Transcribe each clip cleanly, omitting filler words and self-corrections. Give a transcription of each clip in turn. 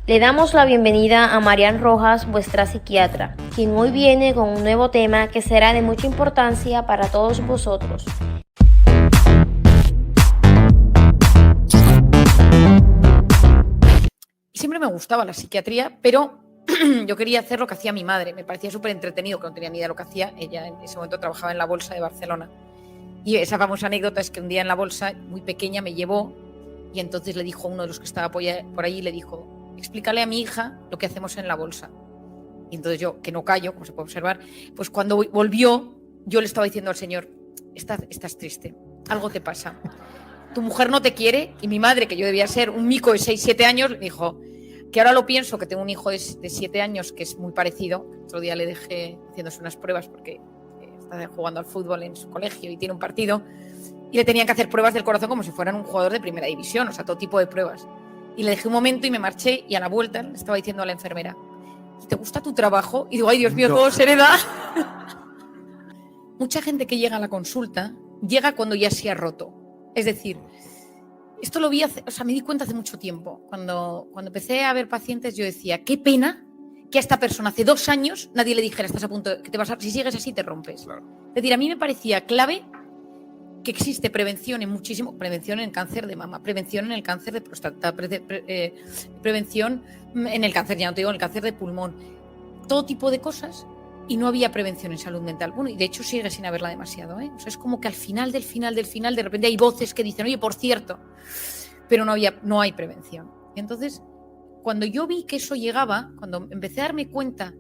Le damos la bienvenida a Marian Rojas, vuestra psiquiatra, quien hoy viene con un nuevo tema que será de mucha importancia para todos vosotros. Siempre me gustaba la psiquiatría, pero yo quería hacer lo que hacía mi madre. Me parecía súper entretenido, que no tenía ni idea de lo que hacía. Ella en ese momento trabajaba en la bolsa de Barcelona. Y esa famosa anécdota es que un día en la bolsa, muy pequeña, me llevó y entonces le dijo a uno de los que estaba por ahí, le dijo: explícale a mi hija lo que hacemos en la bolsa. Y entonces yo, que no callo, como se puede observar, pues cuando volvió, yo le estaba diciendo al señor: estás triste, algo te pasa. Tu mujer no te quiere. Y mi madre, que yo debía ser un mico de 6-7 años, me dijo, que ahora lo pienso, que tengo un hijo de 7 años que es muy parecido. Otro día le dejé haciéndose unas pruebas porque está jugando al fútbol en su colegio y tiene un partido y le tenían que hacer pruebas del corazón como si fueran un jugador de primera división, o sea, todo tipo de pruebas. Y le dejé un momento y me marché, y a la vuelta le estaba diciendo a la enfermera: ¿te gusta tu trabajo? Y digo: ay, Dios mío, todo se hereda. Mucha gente que llega a la consulta llega cuando ya se ha roto. Es decir, esto lo vi me di cuenta hace mucho tiempo. Cuando empecé a ver pacientes, yo decía: qué pena que a esta persona hace 2 años nadie le dijera: estás a punto, que te vas si sigues así te rompes. Claro. Es decir, a mí me parecía clave que existe prevención prevención en el cáncer de mama, prevención en el cáncer de próstata, prevención en el cáncer, ya no te digo, en el cáncer de pulmón, todo tipo de cosas, y no había prevención en salud mental. Bueno, y de hecho sigue sin haberla demasiado, ¿eh? O sea, es como que al final del final, de repente hay voces que dicen: oye, por cierto, pero no hay prevención. Y entonces, cuando yo vi que eso llegaba, cuando empecé a darme cuenta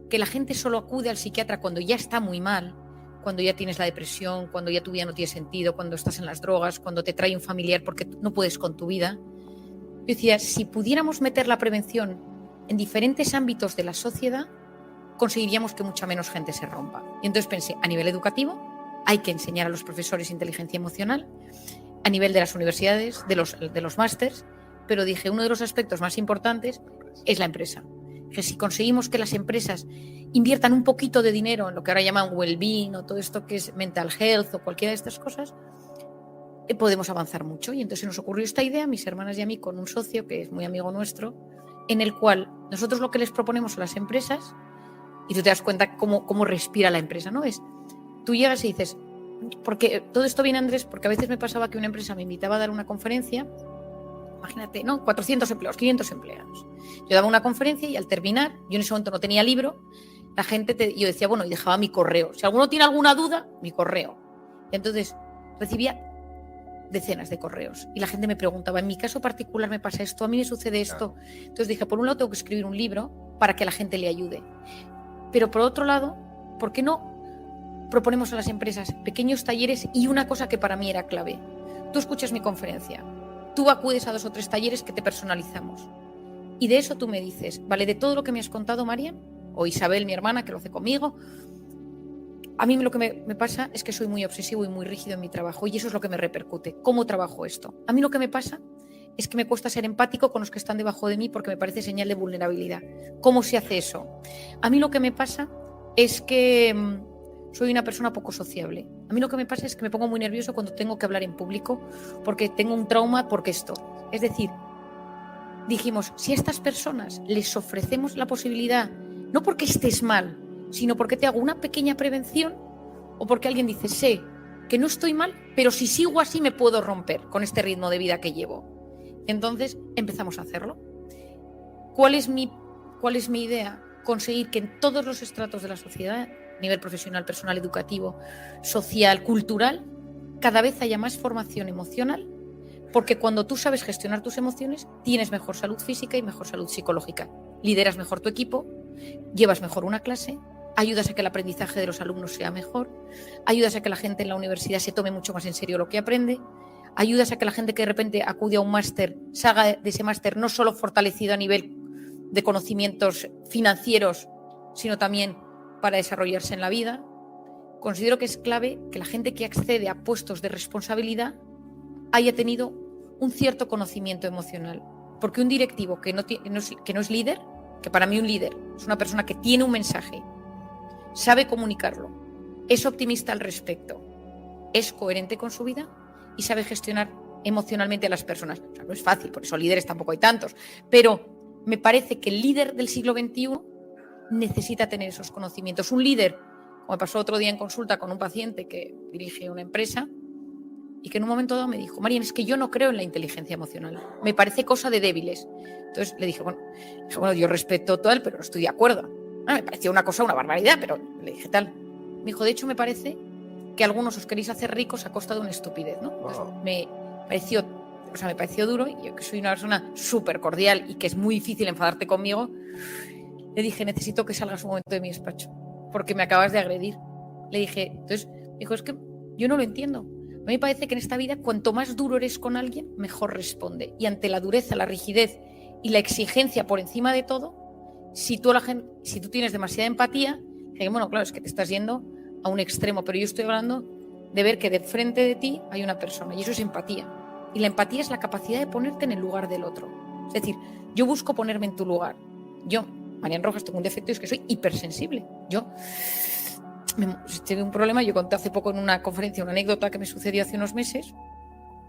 que la gente solo acude al psiquiatra cuando ya está muy mal, cuando ya tienes la depresión, cuando ya tu vida no tiene sentido, cuando estás en las drogas, cuando te trae un familiar porque no puedes con tu vida, yo decía: si pudiéramos meter la prevención en diferentes ámbitos de la sociedad, conseguiríamos que mucha menos gente se rompa. Y entonces pensé, a nivel educativo, hay que enseñar a los profesores inteligencia emocional, a nivel de las universidades, de los másters, pero dije, uno de los aspectos más importantes es la empresa. Que si conseguimos que las empresas inviertan un poquito de dinero en lo que ahora llaman well-being o todo esto que es mental health o cualquiera de estas cosas, podemos avanzar mucho. Y entonces nos ocurrió esta idea, a mis hermanas y a mí, con un socio que es muy amigo nuestro, en el cual nosotros lo que les proponemos a las empresas, y tú te das cuenta cómo respira la empresa, ¿no? Es, tú llegas y dices, porque todo esto viene, Andrés, porque a veces me pasaba que una empresa me invitaba a dar una conferencia, imagínate, ¿no? 400 empleados, 500 empleados. Yo daba una conferencia y al terminar, yo en ese momento no tenía libro, la gente, yo decía, bueno, y dejaba mi correo. Si alguno tiene alguna duda, mi correo. Y entonces recibía decenas de correos y la gente me preguntaba, en mi caso particular me pasa esto, a mí me sucede esto. Entonces dije, por un lado tengo que escribir un libro para que la gente le ayude. Pero por otro lado, ¿por qué no proponemos a las empresas pequeños talleres? Y una cosa que para mí era clave: tú escuchas mi conferencia, tú acudes a 2 o 3 talleres que te personalizamos, y de eso tú me dices, vale, de todo lo que me has contado, Marian, o Isabel, mi hermana, que lo hace conmigo, a mí lo que me pasa es que soy muy obsesivo y muy rígido en mi trabajo, y eso es lo que me repercute. ¿Cómo trabajo esto? A mí lo que me pasa es que me cuesta ser empático con los que están debajo de mí porque me parece señal de vulnerabilidad. ¿Cómo se hace eso? A mí lo que me pasa es que soy una persona poco sociable. A mí lo que me pasa es que me pongo muy nervioso cuando tengo que hablar en público porque tengo un trauma porque esto. Es decir, dijimos, si a estas personas les ofrecemos la posibilidad, no porque estés mal, sino porque te hago una pequeña prevención, o porque alguien dice, sé que no estoy mal, pero si sigo así me puedo romper con este ritmo de vida que llevo. Entonces empezamos a hacerlo. ¿Cuál es mi idea? Conseguir que en todos los estratos de la sociedad, a nivel profesional, personal, educativo, social, cultural, cada vez haya más formación emocional, porque cuando tú sabes gestionar tus emociones, tienes mejor salud física y mejor salud psicológica. Lideras mejor tu equipo, llevas mejor una clase, ayudas a que el aprendizaje de los alumnos sea mejor, ayudas a que la gente en la universidad se tome mucho más en serio lo que aprende, ayudas a que la gente que de repente acude a un máster salga de ese máster no solo fortalecido a nivel de conocimientos financieros, sino también para desarrollarse en la vida. Considero que es clave que la gente que accede a puestos de responsabilidad haya tenido un cierto conocimiento emocional. Porque un directivo que no es líder, que para mí un líder es una persona que tiene un mensaje, sabe comunicarlo, es optimista al respecto, es coherente con su vida y sabe gestionar emocionalmente a las personas. O sea, no es fácil, por eso líderes tampoco hay tantos, pero me parece que el líder del siglo XXI necesita tener esos conocimientos. Un líder, como me pasó otro día en consulta con un paciente que dirige una empresa y que en un momento dado me dijo, Marian, es que yo no creo en la inteligencia emocional, me parece cosa de débiles. Entonces le dije, bueno, yo respeto tal, pero no estoy de acuerdo. Me pareció una barbaridad, pero le dije tal. Me dijo, de hecho me parece que algunos os queréis hacer ricos a costa de una estupidez, ¿no? Entonces, me pareció duro, y yo que soy una persona súper cordial y que es muy difícil enfadarte conmigo, le dije, necesito que salgas un momento de mi despacho, porque me acabas de agredir. Le dije, entonces, me dijo, es que yo no lo entiendo. A mí me parece que en esta vida, cuanto más duro eres con alguien, mejor responde. Y ante la dureza, la rigidez y la exigencia por encima de todo, si tú tienes demasiada empatía, bueno, claro, es que te estás yendo a un extremo, pero yo estoy hablando de ver que de frente de ti hay una persona, y eso es empatía. Y la empatía es la capacidad de ponerte en el lugar del otro. Es decir, yo busco ponerme en tu lugar. Yo, Marian Rojas, tengo un defecto y es que soy hipersensible. Tuve un problema, yo conté hace poco en una conferencia una anécdota que me sucedió hace unos meses,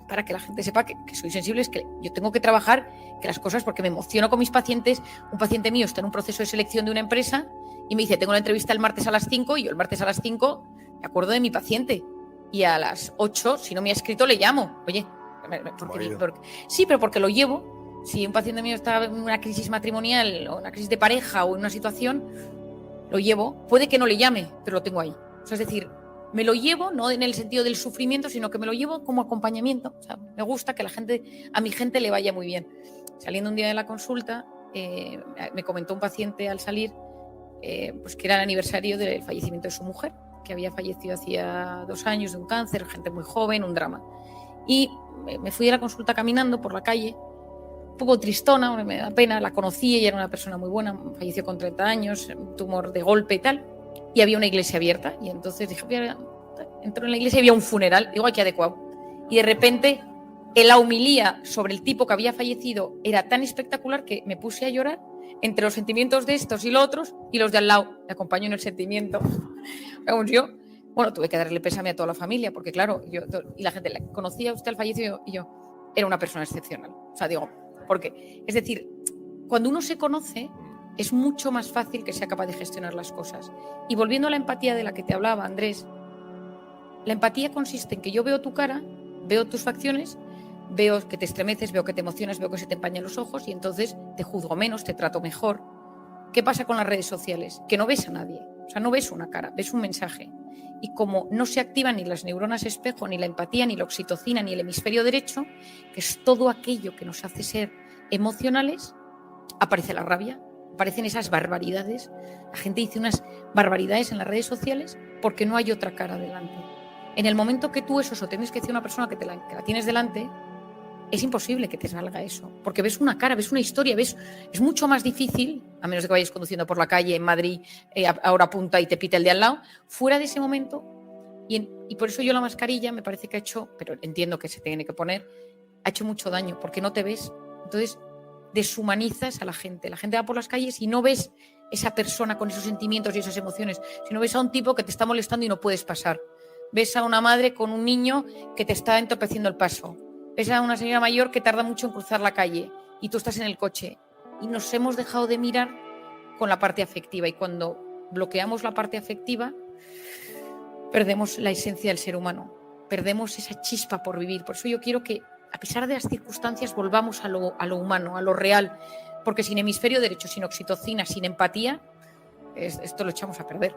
para que la gente sepa que soy sensible, es que yo tengo que trabajar que las cosas, porque me emociono con mis pacientes. Un paciente mío está en un proceso de selección de una empresa y me dice, tengo la entrevista el martes a las 5, y yo el martes a las 5 me acuerdo de mi paciente, y a las 8, si no me ha escrito, le llamo. Oye, sí, pero porque lo llevo. Si un paciente mío está en una crisis matrimonial o una crisis de pareja o en una situación, lo llevo. Puede que no le llame, pero lo tengo ahí. O sea, es decir, me lo llevo, no en el sentido del sufrimiento, sino que me lo llevo como acompañamiento. O sea, me gusta que a mi gente le vaya muy bien. Saliendo un día de la consulta, me comentó un paciente al salir, pues que era el aniversario del fallecimiento de su mujer, que había fallecido hacía 2 años de un cáncer, gente muy joven, un drama. Y me fui de la consulta caminando por la calle, un poco tristona, me da pena, la conocí, ella era una persona muy buena, falleció con 30 años, un tumor de golpe y tal, y había una iglesia abierta, y entonces dije, entró en la iglesia y había un funeral, digo, aquí adecuado, y de repente la homilía sobre el tipo que había fallecido era tan espectacular que me puse a llorar entre los sentimientos de estos y los otros, y los de al lado, me acompañó en el sentimiento. Vamos, tuve que darle pésame a toda la familia, porque claro, y la gente, ¿la conocía usted al fallecido? Y yo, era una persona excepcional. O sea, digo, porque, es decir, cuando uno se conoce, es mucho más fácil que sea capaz de gestionar las cosas. Y volviendo a la empatía de la que te hablaba, Andrés, la empatía consiste en que yo veo tu cara, veo tus facciones, veo que te estremeces, veo que te emocionas, veo que se te empañan los ojos, y entonces te juzgo menos, te trato mejor. ¿Qué pasa con las redes sociales? Que no ves a nadie. O sea, no ves una cara, ves un mensaje. Y como no se activan ni las neuronas espejo, ni la empatía, ni la oxitocina, ni el hemisferio derecho, que es todo aquello que nos hace ser emocionales, aparece la rabia, aparecen esas barbaridades. La gente dice unas barbaridades en las redes sociales porque no hay otra cara delante. En el momento que tú eso tienes que decir a una persona que la tienes delante, es imposible que te salga eso, porque ves una cara, ves una historia, es mucho más difícil, a menos de que vayas conduciendo por la calle en Madrid a hora punta y te pite el de al lado, fuera de ese momento, y por eso yo la mascarilla me parece que ha hecho, pero entiendo que se tiene que poner, ha hecho mucho daño, porque no te ves, entonces deshumanizas a la gente va por las calles y no ves esa persona con esos sentimientos y esas emociones, sino ves a un tipo que te está molestando y no puedes pasar, ves a una madre con un niño que te está entorpeciendo el paso, ves a una señora mayor que tarda mucho en cruzar la calle y tú estás en el coche, y nos hemos dejado de mirar con la parte afectiva, y cuando bloqueamos la parte afectiva perdemos la esencia del ser humano, perdemos esa chispa por vivir. Por eso yo quiero que, a pesar de las circunstancias, volvamos a lo humano, a lo real, porque sin hemisferio derecho, sin oxitocina, sin empatía, esto lo echamos a perder.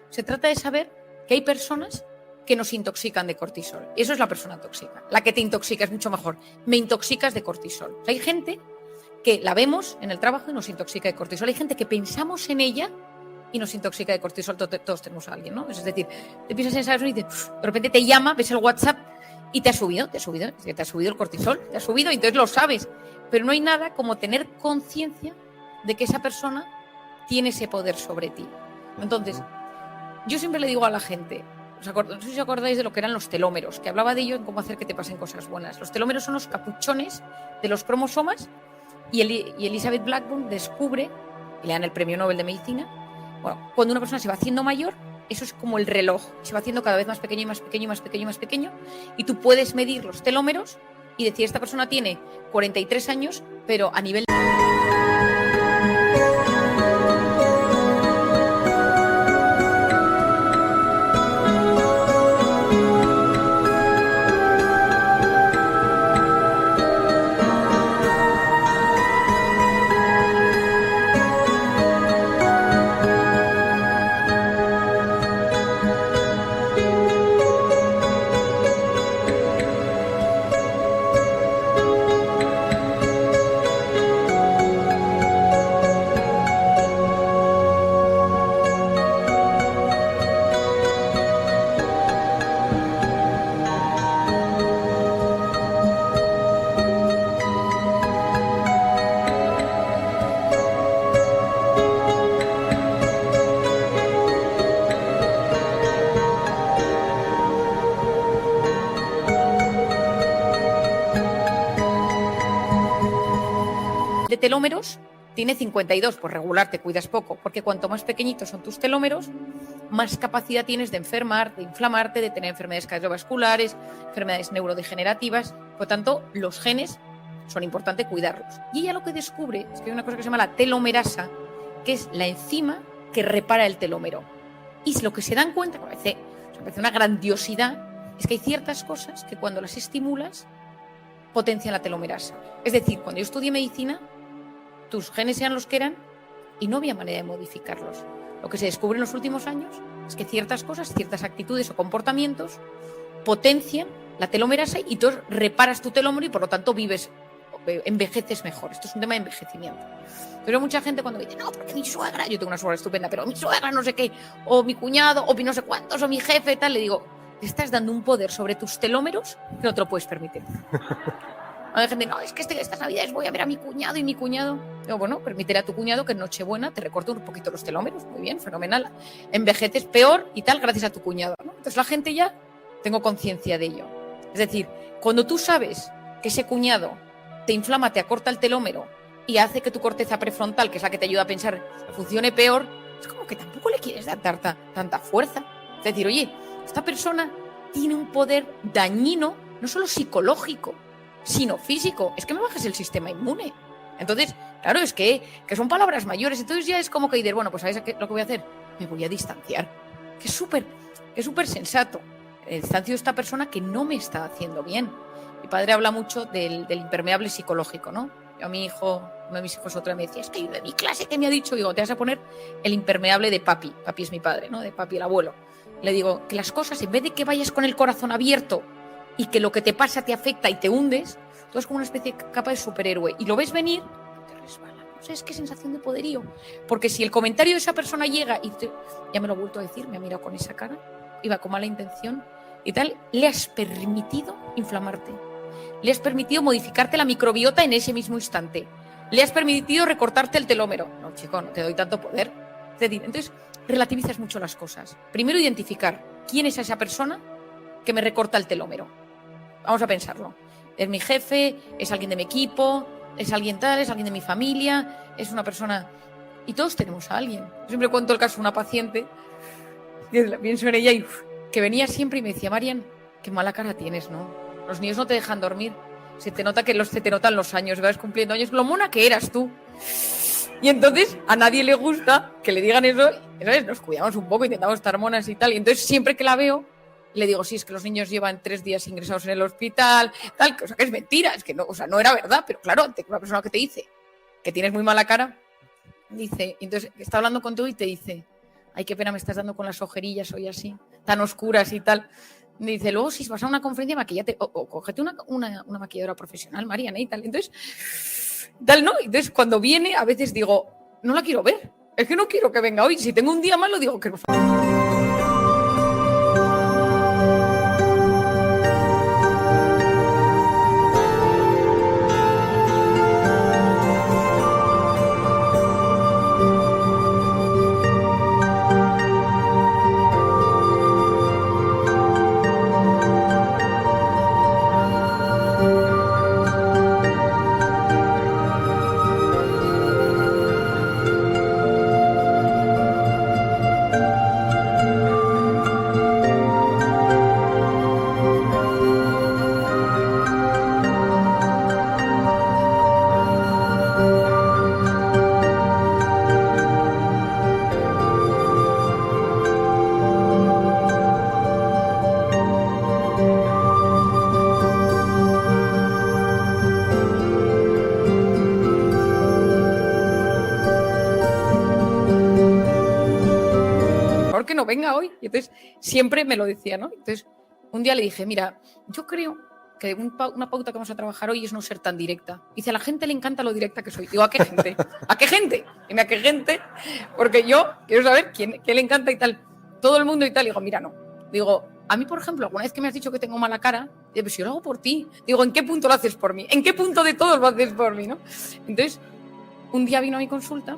Se trata de saber que hay personas que nos intoxican de cortisol. Eso es la persona tóxica. La que te intoxica es mucho mejor. Me intoxicas de cortisol. Hay gente que la vemos en el trabajo y nos intoxica de cortisol. Hay gente que pensamos en ella y nos intoxica de cortisol. Todos tenemos a alguien, ¿no? Es decir, te piensas en esa persona y de repente te llama, ves el WhatsApp y te ha subido el cortisol, te ha subido, y entonces lo sabes. Pero no hay nada como tener conciencia de que esa persona tiene ese poder sobre ti. Entonces, yo siempre le digo a la gente, no sé si os acordáis de lo que eran los telómeros, que hablaba de ello en cómo hacer que te pasen cosas buenas. Los telómeros son los capuchones de los cromosomas, y Elizabeth Blackburn descubre, y le dan el premio Nobel de Medicina, cuando una persona se va haciendo mayor, eso es como el reloj, se va haciendo cada vez más pequeño y más pequeño y más pequeño y más pequeño, y tú puedes medir los telómeros y decir, esta persona tiene 43 años, pero a nivel de telómeros tiene 52, pues regular, te cuidas poco, porque cuanto más pequeñitos son tus telómeros, más capacidad tienes de enfermar, de inflamarte, de tener enfermedades cardiovasculares, enfermedades neurodegenerativas. Por lo tanto, los genes son importantes cuidarlos. Y ella lo que descubre es que hay una cosa que se llama la telomerasa, que es la enzima que repara el telómero. Y lo que se dan cuenta, me parece una grandiosidad, es que hay ciertas cosas que cuando las estimulas potencian la telomerasa. Es decir, cuando yo estudié medicina, tus genes eran los que eran y no había manera de modificarlos. Lo que se descubre en los últimos años es que ciertas cosas, ciertas actitudes o comportamientos potencian la telomerasa y tú reparas tu telómero y por lo tanto envejeces mejor. Esto es un tema de envejecimiento. Pero mucha gente cuando me dice, no, porque mi suegra, yo tengo una suegra estupenda, pero mi suegra no sé qué, o mi cuñado, o mi no sé cuántos, o mi jefe, tal, le digo, te estás dando un poder sobre tus telómeros que no te lo puedes permitir. Hay gente, no, es que estas navidades voy a ver a mi cuñado y mi cuñado. Digo, bueno, permítele a tu cuñado que en Nochebuena te recorte un poquito los telómeros. Muy bien, fenomenal. Envejeces peor y tal gracias a tu cuñado, ¿no? Entonces la gente ya tengo conciencia de ello. Es decir, cuando tú sabes que ese cuñado te inflama, te acorta el telómero y hace que tu corteza prefrontal, que es la que te ayuda a pensar, funcione peor, es como que tampoco le quieres dar tanta fuerza. Es decir, oye, esta persona tiene un poder dañino, no solo psicológico, sino físico. Es que me bajas el sistema inmune. Entonces, claro, es que son palabras mayores. Entonces ya es como que dices, bueno, pues ¿sabes lo que voy a hacer? Me voy a distanciar. Que es súper sensato. Distancio de esta persona que no me está haciendo bien. Mi padre habla mucho del impermeable psicológico, ¿no? Yo a mi hijo, uno de mis hijos otra vez me decía, es que de mi clase que me ha dicho, digo, te vas a poner el impermeable de papi. Papi es mi padre, ¿no? De papi, el abuelo. Le digo, que las cosas, en vez de que vayas con el corazón abierto y que lo que te pasa te afecta y te hundes, tú eres como una especie de capa de superhéroe y lo ves venir, te resbala. No sé, es qué sensación de poderío. Porque si el comentario de esa persona llega y ya me lo he vuelto a decir, me ha mirado con esa cara, iba con mala intención y tal, le has permitido inflamarte. Le has permitido modificarte la microbiota en ese mismo instante. Le has permitido recortarte el telómero. No, chico, no te doy tanto poder. Es decir, entonces relativizas mucho las cosas. Primero identificar quién es esa persona que me recorta el telómero. Vamos a pensarlo. Es mi jefe, es alguien de mi equipo, es alguien tal, es alguien de mi familia, es una persona... Y todos tenemos a alguien. Yo siempre cuento el caso de una paciente, pienso en ella y que venía siempre y me decía, Marian, qué mala cara tienes, ¿no? Los niños no te dejan dormir. Se te notan los años, vas cumpliendo años, lo mona que eras tú. Y entonces a nadie le gusta que le digan eso, ¿sabes? Nos cuidamos un poco, intentamos estar monas y tal. Y entonces siempre que la veo, le digo, sí, es que los niños llevan 3 días ingresados en el hospital, tal, cosa que es mentira, es que no, o sea, no era verdad, pero claro, ante una persona que te dice que tienes muy mala cara, dice, entonces está hablando contigo y te dice, ay, qué pena me estás dando con las ojerillas hoy así, tan oscuras y tal. Dice, luego si vas a una conferencia, maquillate, o cógete una maquilladora profesional, Mariana, y tal. Entonces, tal, ¿no? Entonces, cuando viene, a veces digo, no la quiero ver, es que no quiero que venga hoy. Si tengo un día malo, digo que no. Que no venga hoy. Y entonces siempre me lo decía, ¿no? Entonces un día le dije, mira, yo creo que una pauta que vamos a trabajar hoy es no ser tan directa. Dice, a la gente le encanta lo directa que soy. Digo, ¿a qué gente? ¿A qué gente? Dime, ¿a qué gente? Porque yo quiero saber qué le encanta y tal. Todo el mundo y tal. Digo, mira, no. Digo, a mí, por ejemplo, alguna vez que me has dicho que tengo mala cara, digo, pues yo lo hago por ti. Digo, ¿en qué punto lo haces por mí? ¿En qué punto de todos lo haces por mí, no? Entonces, un día vino a mi consulta,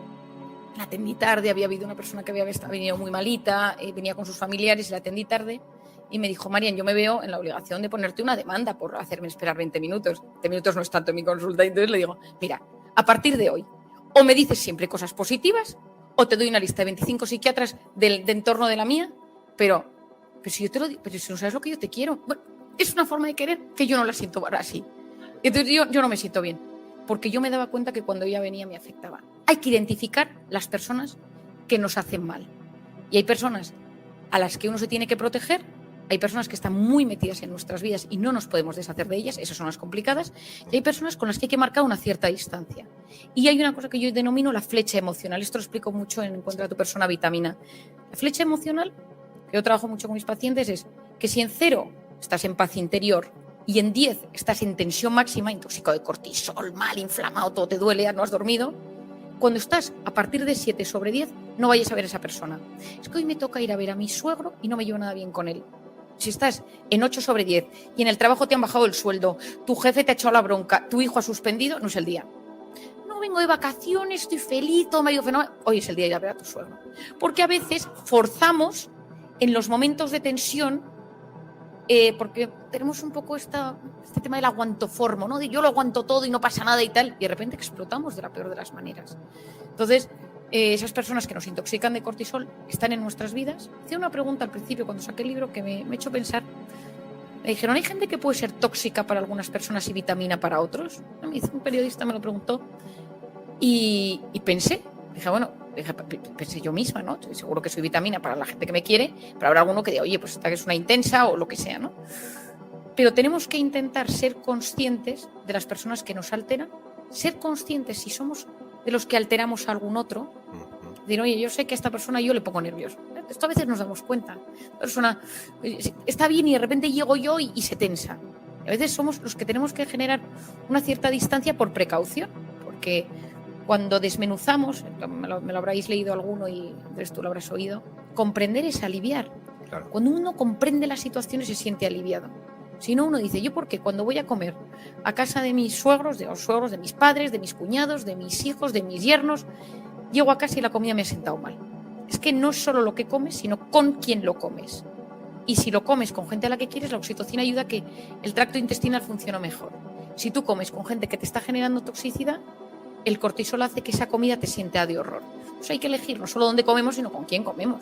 la atendí tarde, había habido una persona que había venido muy malita, venía con sus familiares y la atendí tarde y me dijo, Marian, yo me veo en la obligación de ponerte una demanda por hacerme esperar 20 minutos. 20 minutos no es tanto en mi consulta. Y entonces le digo, mira, a partir de hoy, o me dices siempre cosas positivas, o te doy una lista de 25 psiquiatras de entorno de la mía, pero si yo te lo digo, pero si no sabes lo que yo te quiero. Bueno, es una forma de querer que yo no la siento así. Entonces yo no me siento bien, porque yo me daba cuenta que cuando ella venía me afectaba. Hay que identificar las personas que nos hacen mal. Y hay personas a las que uno se tiene que proteger, hay personas que están muy metidas en nuestras vidas y no nos podemos deshacer de ellas, esas son las complicadas, y hay personas con las que hay que marcar una cierta distancia. Y hay una cosa que yo denomino la flecha emocional, esto lo explico mucho en Encuentra a tu persona vitamina. La flecha emocional, que yo trabajo mucho con mis pacientes, es que si en 0 estás en paz interior y en 10 estás en tensión máxima, intoxicado de cortisol, mal, inflamado, todo te duele, ya no has dormido, cuando estás a partir de 7 sobre 10, no vayas a ver a esa persona. Es que hoy me toca ir a ver a mi suegro y no me llevo nada bien con él. Si estás en 8 sobre 10 y en el trabajo te han bajado el sueldo, tu jefe te ha echado la bronca, tu hijo ha suspendido, no es el día. No vengo de vacaciones, estoy feliz, todo me ha ido fenómeno. Hoy es el día de ir a ver a tu suegro. Porque a veces forzamos en los momentos de tensión, porque tenemos un poco este tema del aguantoformo, ¿no? De yo lo aguanto todo y no pasa nada y tal, y de repente explotamos de la peor de las maneras. Entonces, esas personas que nos intoxican de cortisol están en nuestras vidas. Hacía una pregunta al principio cuando saqué el libro que me echó pensar. Me dijeron, ¿hay gente que puede ser tóxica para algunas personas y vitamina para otros? Un periodista me lo preguntó y pensé, pensé yo misma, ¿no? Seguro que soy vitamina para la gente que me quiere, pero habrá alguno que diga, oye, pues esta que es una intensa o lo que sea, ¿no? Pero tenemos que intentar ser conscientes de las personas que nos alteran, ser conscientes si somos de los que alteramos a algún otro. Decir, oye, yo sé que a esta persona yo le pongo nervioso. Esto a veces nos damos cuenta. La persona está bien y de repente llego yo y se tensa. Y a veces somos los que tenemos que generar una cierta distancia por precaución, porque cuando desmenuzamos, me lo habréis leído alguno y entonces tú lo habrás oído, comprender es aliviar. Claro. Cuando uno comprende las situaciones se siente aliviado. Si no, uno dice, ¿yo por qué? Cuando voy a comer a casa de mis suegros, de los suegros de mis padres, de mis cuñados, de mis hijos, de mis yernos, llego a casa y la comida me ha sentado mal. Es que no es solo lo que comes, sino con quién lo comes. Y si lo comes con gente a la que quieres, la oxitocina ayuda a que el tracto intestinal funcione mejor. Si tú comes con gente que te está generando toxicidad, el cortisol hace que esa comida te sienta de horror. Pues hay que elegir no solo dónde comemos, sino con quién comemos.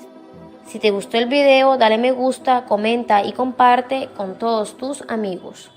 Si te gustó el video, dale me gusta, comenta y comparte con todos tus amigos.